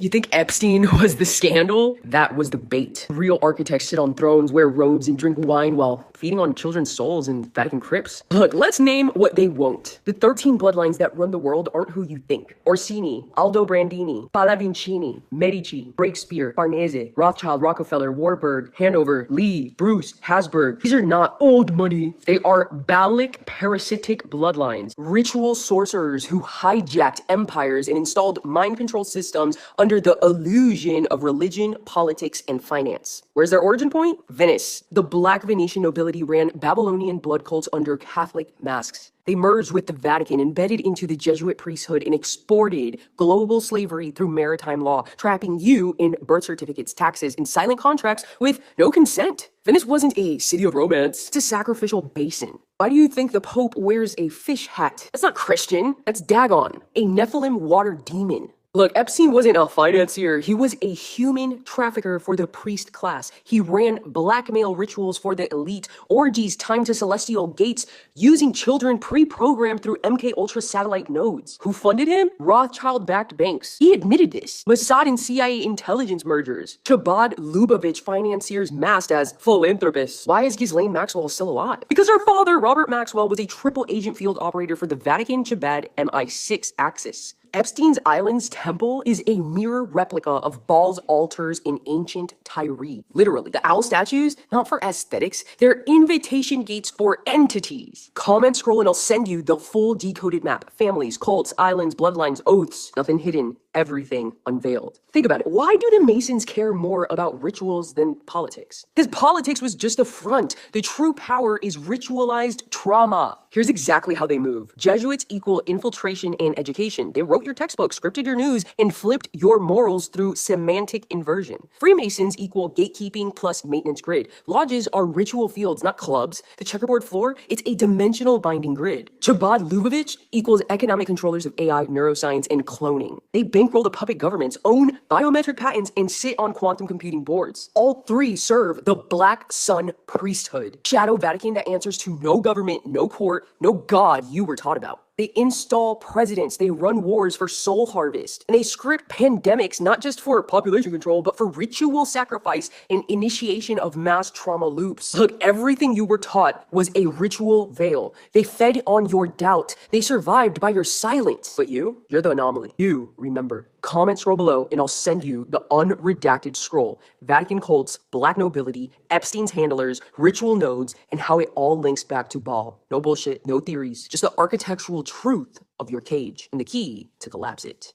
You think Epstein was the scandal? That was the bait. Real architects sit on thrones, wear robes, and drink wine while feeding on children's souls in Vatican crypts. Look, let's name what they won't. The 13 bloodlines that run the world aren't who you think. Orsini, Aldo Brandini, Pallavicini, Medici, Breakspear, Farnese, Rothschild, Rockefeller, Warburg, Hanover, Lee, Bruce, Habsburg. These are not old money. They are Baalic parasitic bloodlines. Ritual sorcerers who hijacked empires and installed mind control systems under the illusion of religion, politics, and finance. Where's their origin point? Venice. The Black Venetian nobility ran Babylonian blood cults under Catholic masks. They merged with the Vatican, embedded into the Jesuit priesthood, and exported global slavery through maritime law, trapping you in birth certificates, taxes, and silent contracts with no consent. Venice wasn't a city of romance. It's a sacrificial basin. Why do you think the Pope wears a fish hat? That's not Christian. That's Dagon, a Nephilim water demon. Look, Epstein wasn't a financier. He was a human trafficker for the priest class. He ran blackmail rituals for the elite, orgies timed to celestial gates, using children pre-programmed through MK Ultra satellite nodes. Who funded him? Rothschild-backed banks. He admitted this. Mossad and CIA intelligence mergers. Chabad Lubavitch financiers masked as philanthropists. Why is Ghislaine Maxwell still alive? Because her father, Robert Maxwell, was a triple agent field operator for the Vatican Chabad MI6 Axis. Epstein's Island's temple is a mirror replica of Baal's altars in ancient Tyre. Literally, the owl statues, not for aesthetics, they're invitation gates for entities. Comment, scroll, and I'll send you the full decoded map. Families, cults, islands, bloodlines, oaths, nothing hidden, everything unveiled. Think about it. Why do the Masons care more about rituals than politics? Because politics was just a front. The true power is ritualized trauma. Here's exactly how they move. Jesuits equal infiltration and education. They wrote your textbook, scripted your news, and flipped your morals through semantic inversion. Freemasons equal gatekeeping plus maintenance grid. Lodges are ritual fields, not clubs. The checkerboard floor, it's a dimensional binding grid. Chabad Lubavitch equals economic controllers of AI, neuroscience, and cloning. They bankroll the puppet governments, own biometric patents, and sit on quantum computing boards. All three serve the Black Sun priesthood. Shadow Vatican that answers to no government, no court, no God you were taught about. They install presidents, they run wars for soul harvest, and they script pandemics not just for population control, but for ritual sacrifice and initiation of mass trauma loops. Look, everything you were taught was a ritual veil. They fed on your doubt. They survived by your silence. But you're the anomaly. You remember. Comment, scroll below, and I'll send you the unredacted scroll. Vatican cults, black nobility, Epstein's handlers, ritual nodes, and how it all links back to Baal. No bullshit, no theories, just the architectural truth of your cage and the key to collapse it.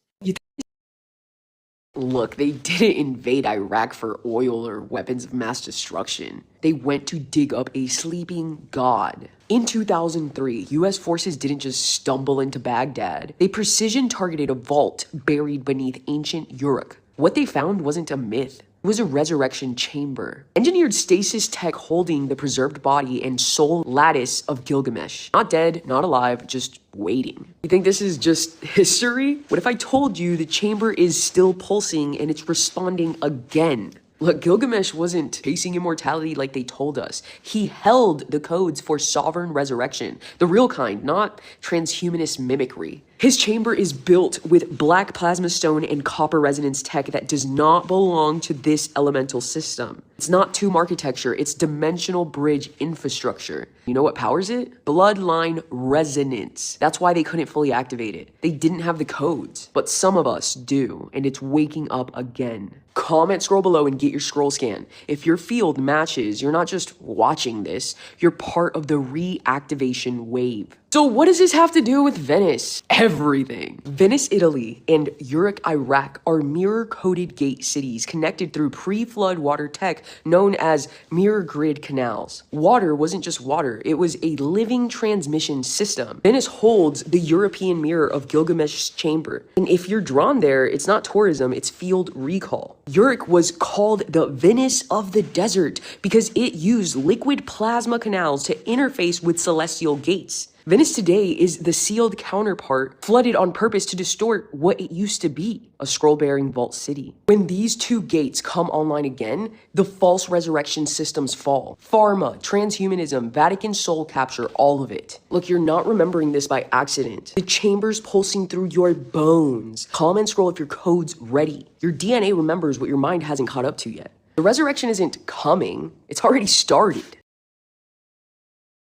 Look, they didn't invade Iraq for oil or weapons of mass destruction. They went to dig up a sleeping god. In 2003, US forces didn't just stumble into Baghdad. They precision targeted a vault buried beneath ancient Uruk. What they found wasn't a myth. It was a resurrection chamber. Engineered stasis tech holding the preserved body and soul lattice of Gilgamesh. Not dead, not alive, just waiting. You think this is just history? What if I told you the chamber is still pulsing and it's responding again? Look, Gilgamesh wasn't chasing immortality like they told us. He held the codes for sovereign resurrection. The real kind, not transhumanist mimicry. His chamber is built with black plasma stone and copper resonance tech that does not belong to this elemental system. It's not tomb architecture, it's dimensional bridge infrastructure. You know what powers it? Bloodline resonance. That's why they couldn't fully activate it. They didn't have the codes, but some of us do, and it's waking up again. Comment, scroll below, and get your scroll scan. If your field matches, you're not just watching this, you're part of the reactivation wave. So what does this have to do with Venice? Everything. Venice, Italy, and Uruk, Iraq are mirror-coated gate cities connected through pre-flood water tech known as mirror grid canals. Water wasn't just water, it was a living transmission system. Venice holds the European mirror of Gilgamesh's chamber. And if you're drawn there, it's not tourism, it's field recall. Uruk was called the Venice of the desert because it used liquid plasma canals to interface with celestial gates. Venice today is the sealed counterpart, flooded on purpose to distort what it used to be, a scroll-bearing vault city. When these two gates come online again, the false resurrection systems fall. Pharma, transhumanism, Vatican soul capture, all of it. Look, you're not remembering this by accident. The chamber's pulsing through your bones. Comment scroll if your code's ready. Your DNA remembers what your mind hasn't caught up to yet. The resurrection isn't coming, it's already started.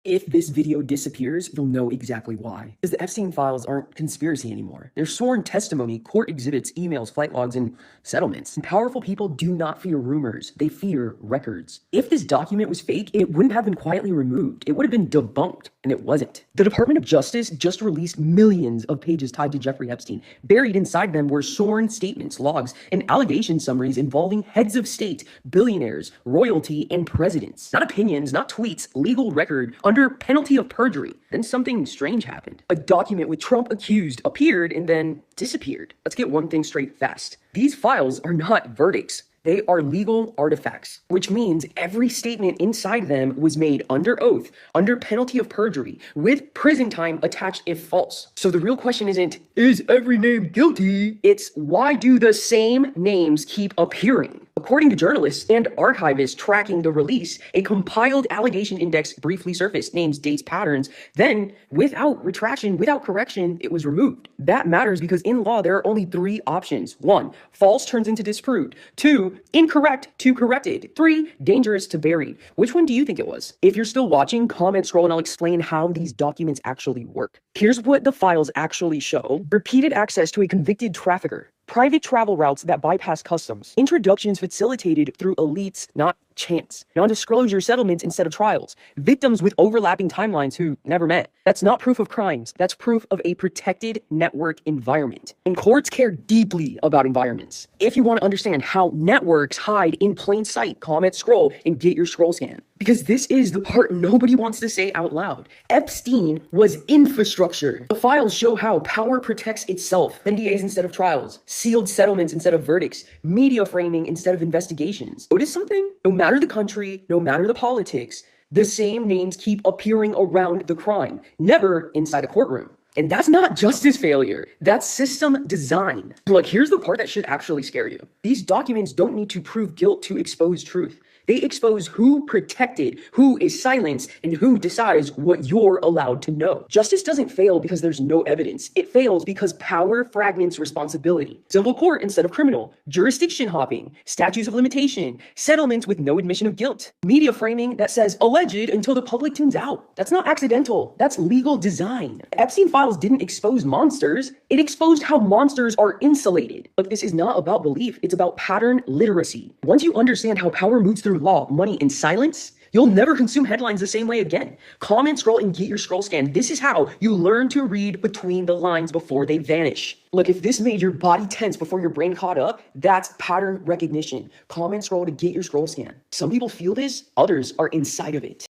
If this video disappears, you'll know exactly why. Because the Epstein files aren't conspiracy anymore. They're sworn testimony, court exhibits, emails, flight logs, and settlements. And powerful people do not fear rumors. They fear records. If this document was fake, it wouldn't have been quietly removed. It would have been debunked, and it wasn't. The Department of Justice just released millions of pages tied to Jeffrey Epstein. Buried inside them were sworn statements, logs, and allegation summaries involving heads of state, billionaires, royalty, and presidents. Not opinions, not tweets, legal record, under penalty of perjury. Then something strange happened. A document with Trump accused appeared and then disappeared. Let's get one thing straight fast. These files are not verdicts. They are legal artifacts, which means every statement inside them was made under oath, under penalty of perjury, with prison time attached if false. So the real question isn't, is every name guilty? It's, why do the same names keep appearing? According to journalists and archivists tracking the release, a compiled allegation index briefly surfaced, names, dates, patterns. Then, without retraction, without correction, it was removed. That matters because in law, there are only three options. 1, false turns into disproved. 2, incorrect to corrected. 3, dangerous to buried. Which one do you think it was? If you're still watching, comment, scroll, and I'll explain how these documents actually work. Here's what the files actually show. Repeated access to a convicted trafficker. Private travel routes that bypass customs. Introductions facilitated through elites, not chance. Non-disclosure settlements instead of trials. Victims with overlapping timelines who never met. That's not proof of crimes. That's proof of a protected network environment. And courts care deeply about environments. If you want to understand how networks hide in plain sight, comment, scroll, and get your scroll scan. Because this is the part nobody wants to say out loud. Epstein was infrastructure. The files show how power protects itself. NDAs instead of trials. Sealed settlements instead of verdicts. Media framing instead of investigations. Notice something? No matter the country, no matter the politics, the same names keep appearing around the crime, never inside a courtroom. And that's not justice failure. That's system design. Look, here's the part that should actually scare you. These documents don't need to prove guilt to expose truth. They expose who protected, who is silenced, and who decides what you're allowed to know. Justice doesn't fail because there's no evidence. It fails because power fragments responsibility. Civil court instead of criminal. Jurisdiction hopping. Statutes of limitation. Settlements with no admission of guilt. Media framing that says alleged until the public tunes out. That's not accidental. That's legal design. Epstein files didn't expose monsters. It exposed how monsters are insulated. But this is not about belief. It's about pattern literacy. Once you understand how power moves through law, money, and silence, you'll never consume headlines the same way again. Comment, scroll, and get your scroll scan. This is how you learn to read between the lines before they vanish. Look, if this made your body tense before your brain caught up, that's pattern recognition. Comment, scroll to get your scroll scan. Some people feel this, others are inside of it.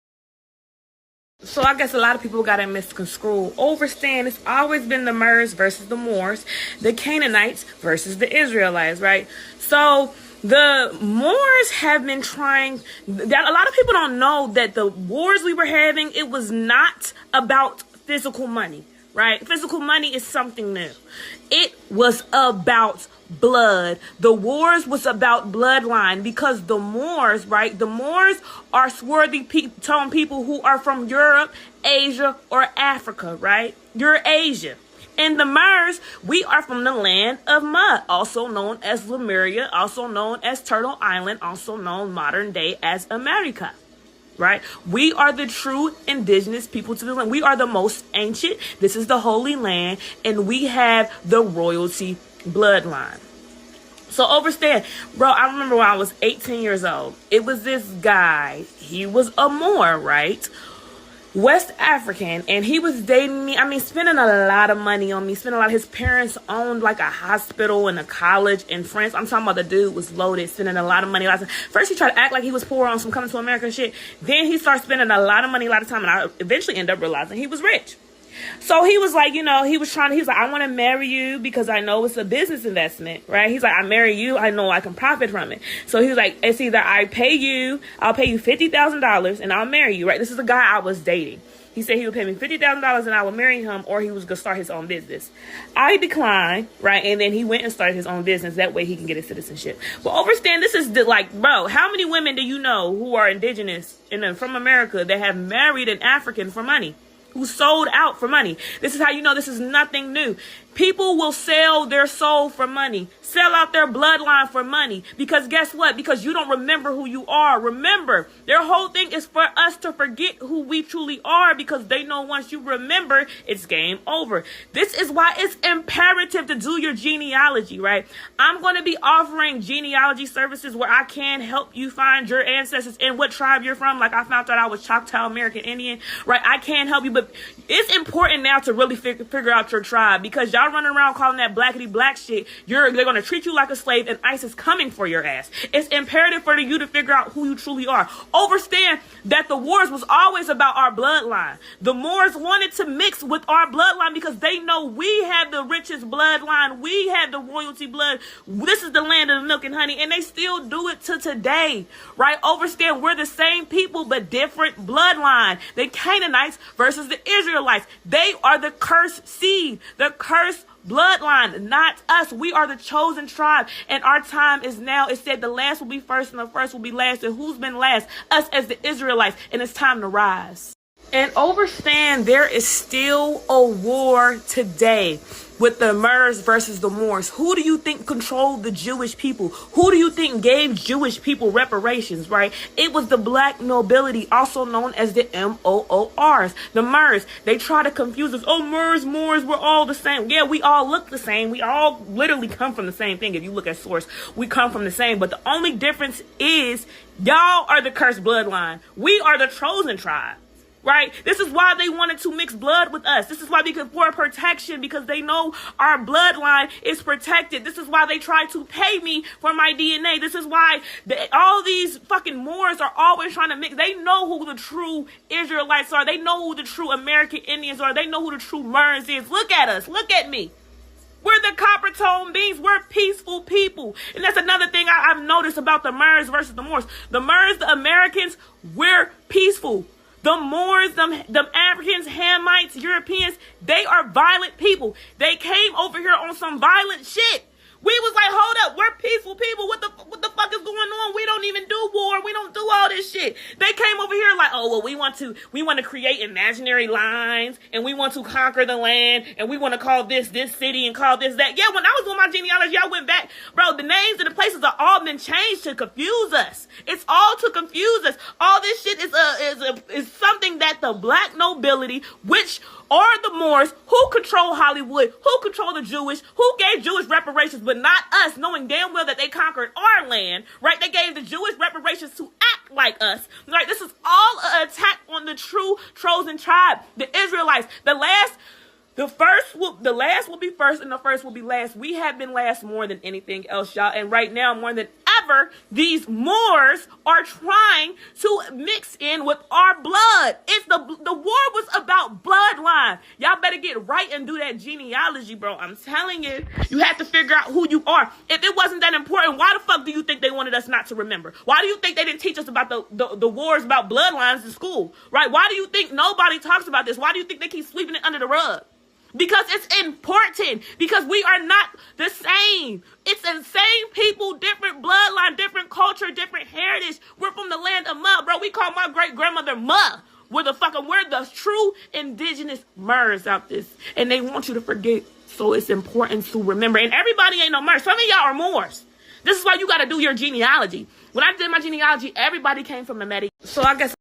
So I guess a lot of people got to misconstrue. Overstand, it's always been the Mers versus the Moors, the Canaanites versus the Israelites, right? So the Moors have been trying, that a lot of people don't know that the wars we were having, it was not about physical money, right? Physical money is something new. It was about blood. The wars was about bloodline because the Moors, right? The Moors are swarthy telling people who are from Europe, Asia, or Africa, right? You're Asia. And the Mers, we are from the land of mud, also known as Lemuria, also known as Turtle Island, also known modern day as America, right? We are the true indigenous people to the land. We are the most ancient. This is the Holy Land, and we have the royalty bloodline. So overstand, bro, I remember when I was 18 years old, it was this guy, he was a Moor, right? West African, and he was dating me. I mean, spending a lot of money on me. Spending a lot. His parents owned like a hospital and a college in France. I'm talking about the dude was loaded, spending a lot of money. First, he tried to act like he was poor on some Coming to America shit. Then he started spending a lot of money, a lot of time, and I eventually ended up realizing he was rich. So he was like, he was like, I want to marry you because I know it's a business investment, right? He's like, I marry you, I know I can profit from it. So he was like, it's either I'll pay you $50,000 and I'll marry you, right? This is the guy I was dating. He said he would pay me $50,000 and I would marry him, or he was going to start his own business. I declined, right? And then he went and started his own business. That way he can get his citizenship. But understand, this is bro, how many women do you know who are indigenous and from America that have married an African for money? Who sold out for money? This is how you know this is nothing new. People will sell their soul for money, sell out their bloodline for money. Because guess what? Because you don't remember who you are. Remember, their whole thing is for us to forget who we truly are, because they know once you remember, it's game over. This is why it's imperative to do your genealogy, right? I'm going to be offering genealogy services where I can help you find your ancestors and what tribe you're from. Like I found out I was Choctaw American Indian, right? I can help you, but it's important now to really figure out your tribe, because y'all running around calling that blackity black shit, they're going to treat you like a slave, and ICE is coming for your ass. It's imperative for you to figure out who you truly are. Understand that the wars was always about our bloodline. The Moors wanted to mix with our bloodline because they know we had the richest bloodline. We had the royalty blood. This is the land of the milk and honey, and they still do it to today, right? Understand, we're the same people, but different bloodline. The Canaanites versus the Israelites. They are the cursed seed, the cursed bloodline, not us. We are the chosen tribe, and our time is now. It said the last will be first and the first will be last. And who's been last? Us as the Israelites, and it's time to rise. And understand, there is still a war today with the Mers versus the Moors. Who do you think controlled the Jewish people? Who do you think gave Jewish people reparations, right? It was the black nobility, also known as the Moors. The Mers, they try to confuse us. Oh, Mers, Moors, we're all the same. Yeah, we all look the same. We all literally come from the same thing. If you look at source, we come from the same. But the only difference is y'all are the cursed bloodline. We are the chosen tribe. Right? This is why they wanted to mix blood with us. This is why, because for protection, because they know our bloodline is protected. This is why they try to pay me for my DNA. This is why all these fucking Moors are always trying to mix. They know who the true Israelites are. They know who the true American Indians are. They know who the true Mers is. Look at us. Look at me. We're the copper tone beings. We're peaceful people. And that's another thing I've noticed about the Mers versus the Moors. The Mers, the Americans, we're peaceful. The Moors, the Africans, Hamites, Europeans, they are violent people. They came over here on some violent shit. We was like, hold up, we're peaceful people. What the fuck is going on? We don't even do war. We don't do all this shit. They came over here like, oh, well, we want to create imaginary lines, and we want to conquer the land, and we want to call this city and call this that. Yeah, when I was doing my genealogy, I went back, bro, the names of the places are all been changed to confuse us. It's all to confuse us. All this shit is something that the black nobility, which are the Moors, who control Hollywood, who control the Jewish, who gave Jewish reparations, but not us, knowing damn well that they conquered our land, right? They gave the Jewish reparations to act like us, right? This is all an attack on the true chosen tribe, the Israelites. The last will be first, and the first will be last. We have been last more than anything else, y'all. And right now, more than ever, these Moors are trying to mix in with our blood. It's the war was about bloodline. Y'all better get right and do that genealogy, bro. I'm telling you, you have to figure out who you are. If it wasn't that important, why the fuck do you think they wanted us not to remember? Why do you think they didn't teach us about the wars about bloodlines in school, right? Why do you think nobody talks about this? Why do you think they keep sweeping it under the rug? Because it's important. Because we are not the same. It's the same people, different bloodline, different culture, different heritage. We're from the land of Ma, bro. We call my great-grandmother Ma. We're the true indigenous Mers out this. And they want you to forget. So it's important to remember. And everybody ain't no Mers. Some of y'all are Moors. This is why you got to do your genealogy. When I did my genealogy, everybody came from the Medi. So I guess